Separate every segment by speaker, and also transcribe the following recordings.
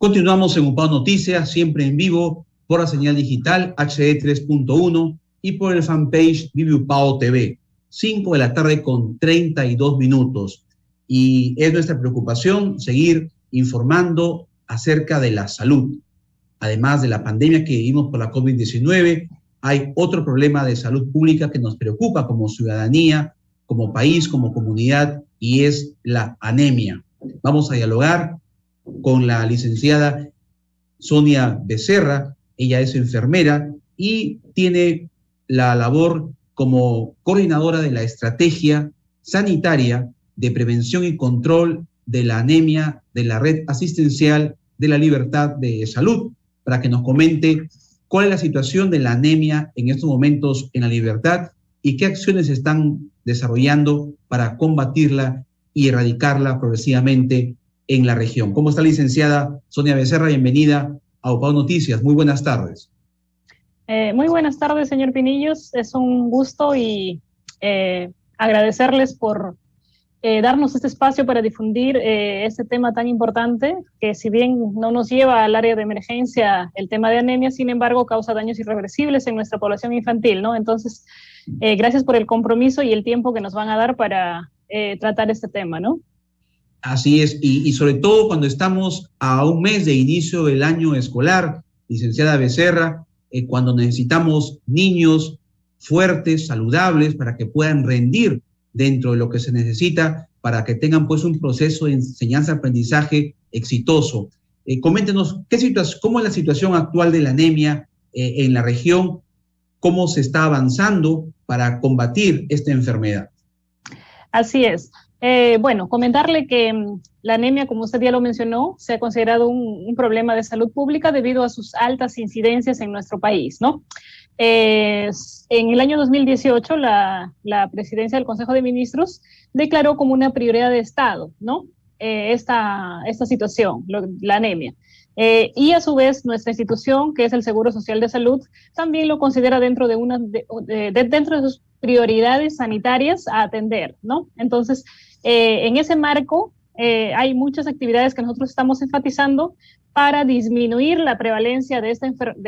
Speaker 1: Continuamos en UPAO Noticias, siempre en vivo, por la señal digital HD 3.1 y por el fanpage Vive UPAO TV. 5 de la tarde con 32 minutos. Y es nuestra preocupación seguir informando acerca de la salud. Además de la pandemia que vivimos por la COVID-19, hay otro problema de salud pública que nos preocupa como ciudadanía, como país, como comunidad, y es la anemia. Vamos a dialogar con la licenciada Sonia Becerra. Ella es enfermera y tiene la labor como coordinadora de la estrategia sanitaria de prevención y control de la anemia de la Red Asistencial de la Libertad de Salud, para que nos comente cuál es la situación de la anemia en estos momentos en la Libertad y qué acciones se están desarrollando para combatirla y erradicarla progresivamente en la región. ¿Cómo está, licenciada Sonia Becerra? Bienvenida a UPAO Noticias. Muy buenas tardes.
Speaker 2: Muy buenas tardes, señor Pinillos. Es un gusto y agradecerles por darnos este espacio para difundir este tema tan importante, que si bien no nos lleva al área de emergencia el tema de anemia, sin embargo causa daños irreversibles en nuestra población infantil, ¿no? Entonces, gracias por el compromiso y el tiempo que nos van a dar para tratar este tema, ¿no?
Speaker 1: Así es, y sobre todo cuando estamos a un mes de inicio del año escolar, licenciada Becerra, cuando necesitamos niños fuertes, saludables, para que puedan rendir dentro de lo que se necesita, para que tengan pues un proceso de enseñanza-aprendizaje exitoso. Coméntenos cómo es la situación actual de la anemia en la región, cómo se está avanzando para combatir esta enfermedad.
Speaker 2: Así es. Bueno, comentarle que la anemia, como usted ya lo mencionó, se ha considerado un problema de salud pública debido a sus altas incidencias en nuestro país, ¿no? En el año 2018, la presidencia del Consejo de Ministros declaró como una prioridad de Estado, ¿no? Esta situación, la anemia. Y a su vez, nuestra institución, que es el Seguro Social de Salud, también lo considera dentro de dentro de sus prioridades sanitarias a atender, ¿no? Entonces, en ese marco, hay muchas actividades que nosotros estamos enfatizando para disminuir la prevalencia de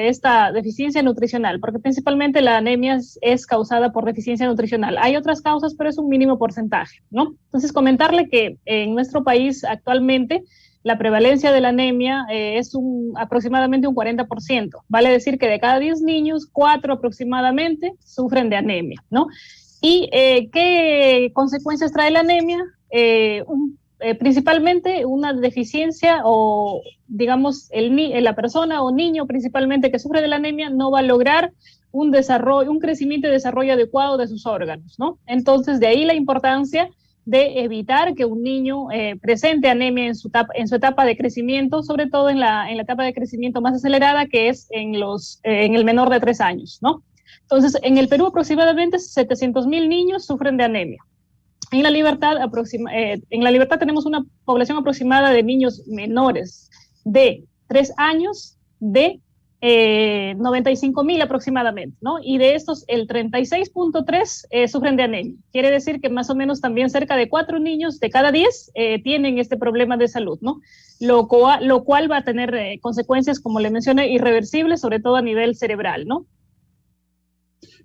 Speaker 2: esta deficiencia nutricional, porque principalmente la anemia es causada por deficiencia nutricional. Hay otras causas, pero es un mínimo porcentaje, ¿no? Entonces, comentarle que en nuestro país actualmente la prevalencia de la anemia es aproximadamente un 40%. Vale decir que de cada 10 niños, 4 aproximadamente sufren de anemia, ¿no? ¿Y qué consecuencias trae la anemia? Principalmente una deficiencia o, digamos, la persona o niño principalmente que sufre de la anemia no va a lograr un crecimiento y desarrollo adecuado de sus órganos, ¿no? Entonces, de ahí la importancia de evitar que un niño presente anemia en su etapa de crecimiento, sobre todo en la etapa de crecimiento más acelerada, que es en el menor de 3 años, ¿no? Entonces, en el Perú aproximadamente 700,000 niños sufren de anemia. En la Libertad tenemos una población aproximada de niños menores de 3 años de 95,000 aproximadamente, ¿no? Y de estos, el 36.3 sufren de anemia. Quiere decir que más o menos también cerca de 4 niños de cada 10 tienen este problema de salud, ¿no? Lo cual va a tener consecuencias, como le mencioné, irreversibles, sobre todo a nivel cerebral, ¿no?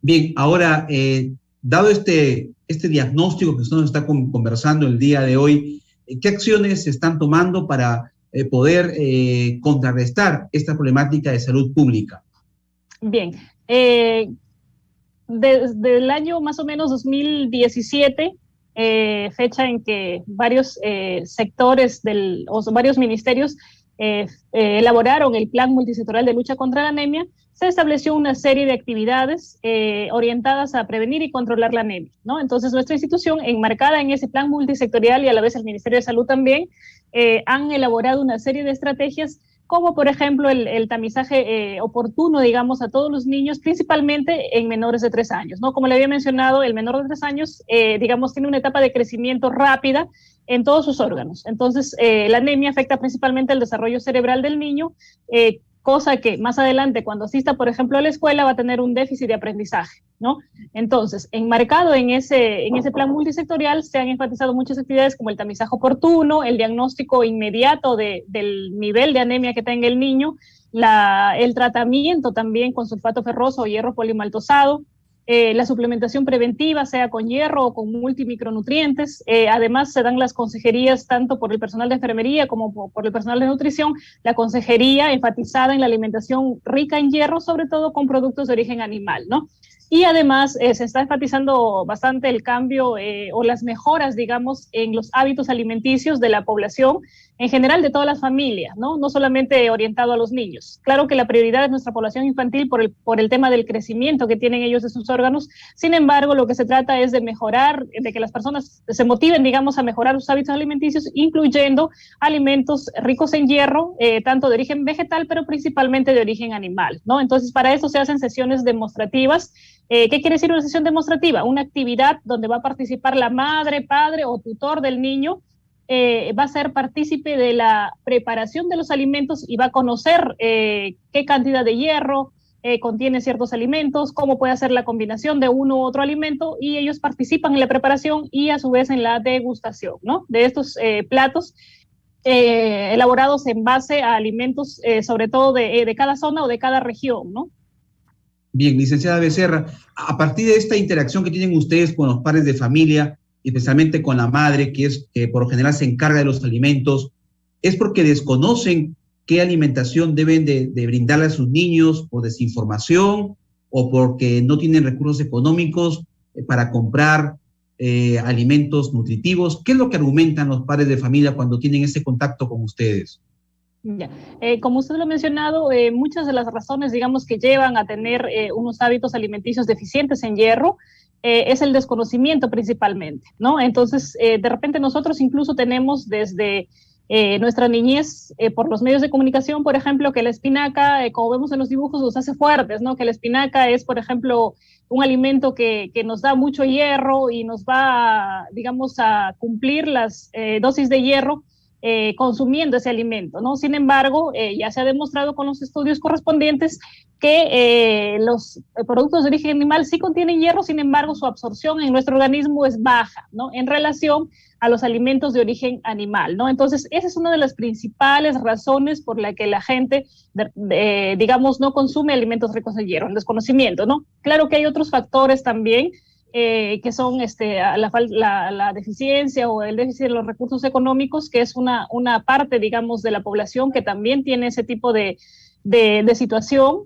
Speaker 1: Bien, ahora, dado este diagnóstico que usted nos está conversando el día de hoy, ¿qué acciones se están tomando para poder contrarrestar esta problemática de salud pública?
Speaker 2: Bien, desde el año más o menos 2017, fecha en que varios sectores o varios ministerios elaboraron el Plan Multisectorial de Lucha contra la Anemia, se estableció una serie de actividades orientadas a prevenir y controlar la anemia, ¿no? Entonces, nuestra institución, enmarcada en ese plan multisectorial y a la vez el Ministerio de Salud también, han elaborado una serie de estrategias, como por ejemplo el tamizaje oportuno, digamos, a todos los niños, principalmente en menores de 3 años, ¿no? Como le había mencionado, el menor de 3 años, digamos, tiene una etapa de crecimiento rápida en todos sus órganos. Entonces, la anemia afecta principalmente el desarrollo cerebral del niño, cosa que más adelante cuando asista, por ejemplo, a la escuela va a tener un déficit de aprendizaje, ¿no? Entonces, enmarcado en ese plan multisectorial se han enfatizado muchas actividades como el tamizaje oportuno, el diagnóstico inmediato del nivel de anemia que tenga el niño, el tratamiento también con sulfato ferroso o hierro polimaltosado, la suplementación preventiva, sea con hierro o con multimicronutrientes. Además, se dan las consejerías tanto por el personal de enfermería como por el personal de nutrición, la consejería enfatizada en la alimentación rica en hierro, sobre todo con productos de origen animal, ¿no? Y además se está enfatizando bastante el cambio o las mejoras, digamos, en los hábitos alimenticios de la población, en general de todas las familias, ¿no? No solamente orientado a los niños. Claro que la prioridad es nuestra población infantil por el tema del crecimiento que tienen ellos de sus órganos. Sin embargo, lo que se trata es de mejorar, de que las personas se motiven, digamos, a mejorar sus hábitos alimenticios, incluyendo alimentos ricos en hierro, tanto de origen vegetal, pero principalmente de origen animal, ¿no? Entonces, para eso se hacen sesiones demostrativas. ¿Qué quiere decir una sesión demostrativa? Una actividad donde va a participar la madre, padre o tutor del niño, va a ser partícipe de la preparación de los alimentos y va a conocer qué cantidad de hierro contiene ciertos alimentos, cómo puede hacer la combinación de uno u otro alimento, y ellos participan en la preparación y a su vez en la degustación, ¿no? De estos platos elaborados en base a alimentos sobre todo de cada zona o de cada región, ¿no?
Speaker 1: Bien, licenciada Becerra, a partir de esta interacción que tienen ustedes con los padres de familia, especialmente con la madre, que por lo general se encarga de los alimentos, ¿es porque desconocen qué alimentación deben de brindarle a sus niños por desinformación o porque no tienen recursos económicos para comprar alimentos nutritivos? ¿Qué es lo que argumentan los padres de familia cuando tienen ese contacto con ustedes?
Speaker 2: Ya. Como usted lo ha mencionado, muchas de las razones, digamos, que llevan a tener unos hábitos alimenticios deficientes en hierro es el desconocimiento principalmente, ¿no? Entonces, de repente nosotros incluso tenemos desde nuestra niñez, por los medios de comunicación, por ejemplo, que la espinaca, como vemos en los dibujos, nos hace fuertes, ¿no? Que la espinaca es, por ejemplo, un alimento que nos da mucho hierro y nos va, digamos, a cumplir las dosis de hierro consumiendo ese alimento, ¿no? Sin embargo, ya se ha demostrado con los estudios correspondientes que los productos de origen animal sí contienen hierro, sin embargo, su absorción en nuestro organismo es baja, ¿no? En relación a los alimentos de origen animal, ¿no? Entonces, esa es una de las principales razones por la que la gente, digamos, no consume alimentos ricos en hierro, el desconocimiento, ¿no? Claro que hay otros factores también, que son la deficiencia o el déficit de los recursos económicos, que es una parte, digamos, de la población que también tiene ese tipo de situación.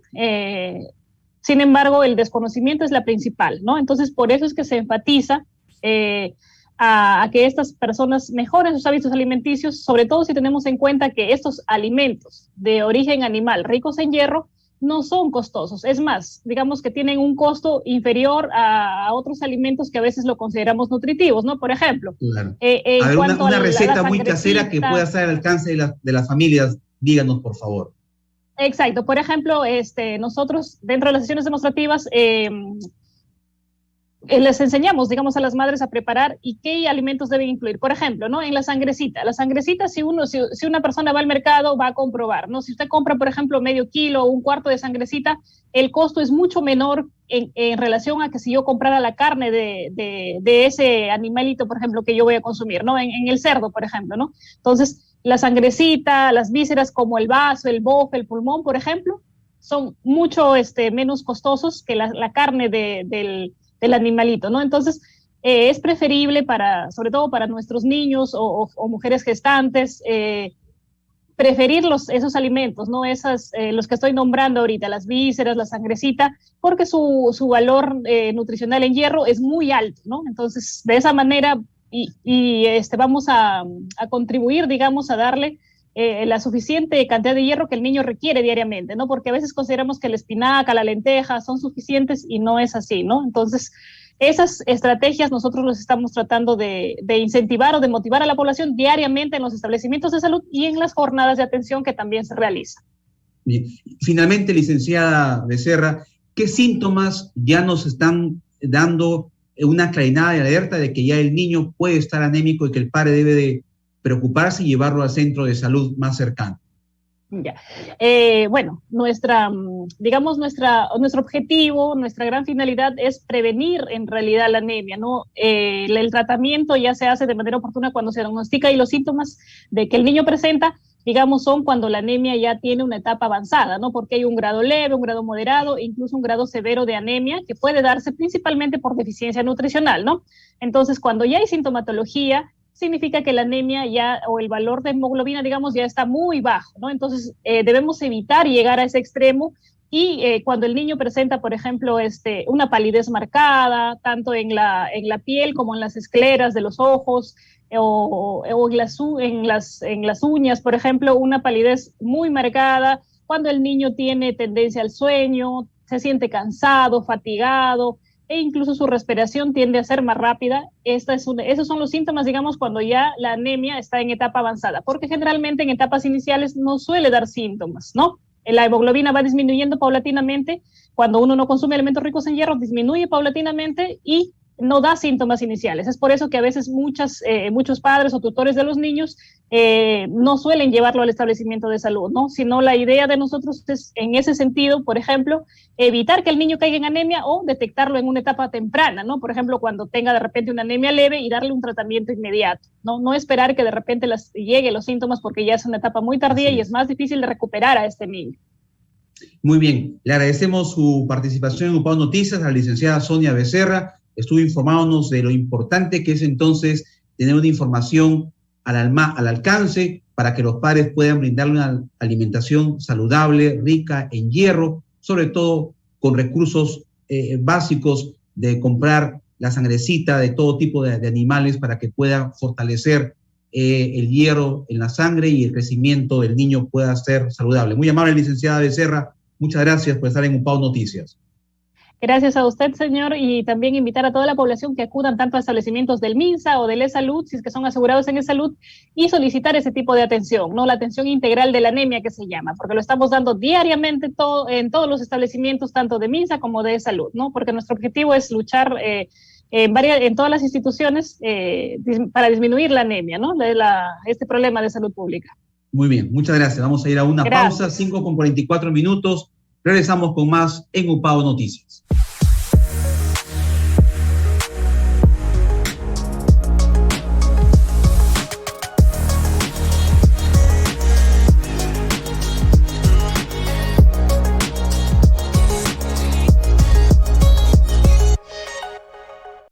Speaker 2: Sin embargo, el desconocimiento es la principal, ¿no? Entonces, por eso es que se enfatiza a que estas personas mejoren sus hábitos alimenticios, sobre todo si tenemos en cuenta que estos alimentos de origen animal ricos en hierro no son costosos. Es más, digamos que tienen un costo inferior a otros alimentos que a veces lo consideramos nutritivos, ¿no? Por ejemplo,
Speaker 1: claro. A ver, una receta muy casera que pueda estar al alcance de las familias, díganos, por favor.
Speaker 2: Exacto. Por ejemplo, nosotros, dentro de las sesiones demostrativas, les enseñamos, digamos, a las madres a preparar y qué alimentos deben incluir. Por ejemplo, ¿no? En la sangrecita, si una persona va al mercado, va a comprobar, ¿no? Si usted compra, por ejemplo, medio kilo o un cuarto de sangrecita, el costo es mucho menor en relación a que si yo comprara la carne de ese animalito, por ejemplo, que yo voy a consumir, ¿no? En el cerdo, por ejemplo, ¿no? Entonces, la sangrecita, las vísceras como el vaso, el bofe, el pulmón, por ejemplo, son mucho menos costosos que la carne del animalito, ¿no? Entonces, es preferible sobre todo para nuestros niños o mujeres gestantes, preferir esos alimentos, ¿no? Los que estoy nombrando ahorita, las vísceras, la sangrecita, porque su valor nutricional en hierro es muy alto, ¿no? Entonces, de esa manera, vamos a contribuir, digamos, a darle la suficiente cantidad de hierro que el niño requiere diariamente, ¿no? Porque a veces consideramos que la espinaca, la lenteja son suficientes y no es así, ¿no? Entonces, esas estrategias nosotros los estamos tratando de incentivar o de motivar a la población diariamente en los establecimientos de salud y en las jornadas de atención que también se realizan.
Speaker 1: Bien. Finalmente, licenciada Becerra, ¿qué síntomas ya nos están dando una claridad de alerta de que ya el niño puede estar anémico y que el padre debe de preocuparse y llevarlo al centro de salud más cercano?
Speaker 2: Ya. Bueno, nuestro objetivo, nuestra gran finalidad es prevenir en realidad la anemia, ¿no? El tratamiento ya se hace de manera oportuna cuando se diagnostica y los síntomas de que el niño presenta, digamos, son cuando la anemia ya tiene una etapa avanzada, ¿no? Porque hay un grado leve, un grado moderado, incluso un grado severo de anemia que puede darse principalmente por deficiencia nutricional, ¿no? Entonces, cuando ya hay sintomatología, significa que la anemia ya, o el valor de hemoglobina, digamos, ya está muy bajo, ¿no? Entonces, debemos evitar llegar a ese extremo y cuando el niño presenta, por ejemplo, una palidez marcada, tanto en la piel como en las escleras de los ojos, o en las uñas, por ejemplo, una palidez muy marcada, cuando el niño tiene tendencia al sueño, se siente cansado, fatigado, e incluso su respiración tiende a ser más rápida. Esos son los síntomas, digamos, cuando ya la anemia está en etapa avanzada, porque generalmente en etapas iniciales no suele dar síntomas, ¿no? La hemoglobina va disminuyendo paulatinamente, cuando uno no consume alimentos ricos en hierro, disminuye paulatinamente y no da síntomas iniciales. Es por eso que a veces muchos padres o tutores de los niños no suelen llevarlo al establecimiento de salud, ¿no? Sino la idea de nosotros es, en ese sentido, por ejemplo, evitar que el niño caiga en anemia o detectarlo en una etapa temprana, ¿no? Por ejemplo, cuando tenga de repente una anemia leve y darle un tratamiento inmediato, ¿no? No esperar que de repente lleguen los síntomas porque ya es una etapa muy tardía y es más difícil de recuperar a este niño.
Speaker 1: Muy bien, le agradecemos su participación en UPAO Noticias a la licenciada Sonia Becerra. Estuvo informándonos de lo importante que es entonces tener una información al alcance para que los padres puedan brindarle una alimentación saludable, rica en hierro, sobre todo con recursos básicos de comprar la sangrecita de todo tipo de animales para que pueda fortalecer el hierro en la sangre y el crecimiento del niño pueda ser saludable. Muy amable, licenciada Becerra, muchas gracias por estar en UPAO Noticias.
Speaker 2: Gracias a usted, señor, y también invitar a toda la población que acudan tanto a establecimientos del MINSA o del eSalud, si es que son asegurados en eSalud, y solicitar ese tipo de atención, ¿no? La atención integral de la anemia que se llama, porque lo estamos dando diariamente en todos los establecimientos, tanto de MINSA como de eSalud, ¿no? Porque nuestro objetivo es luchar en todas las instituciones para disminuir la anemia, ¿no? Este problema de salud pública.
Speaker 1: Muy bien, muchas gracias. Vamos a ir a una pausa, 5:44 minutos. Regresamos con más en UPAO Noticias.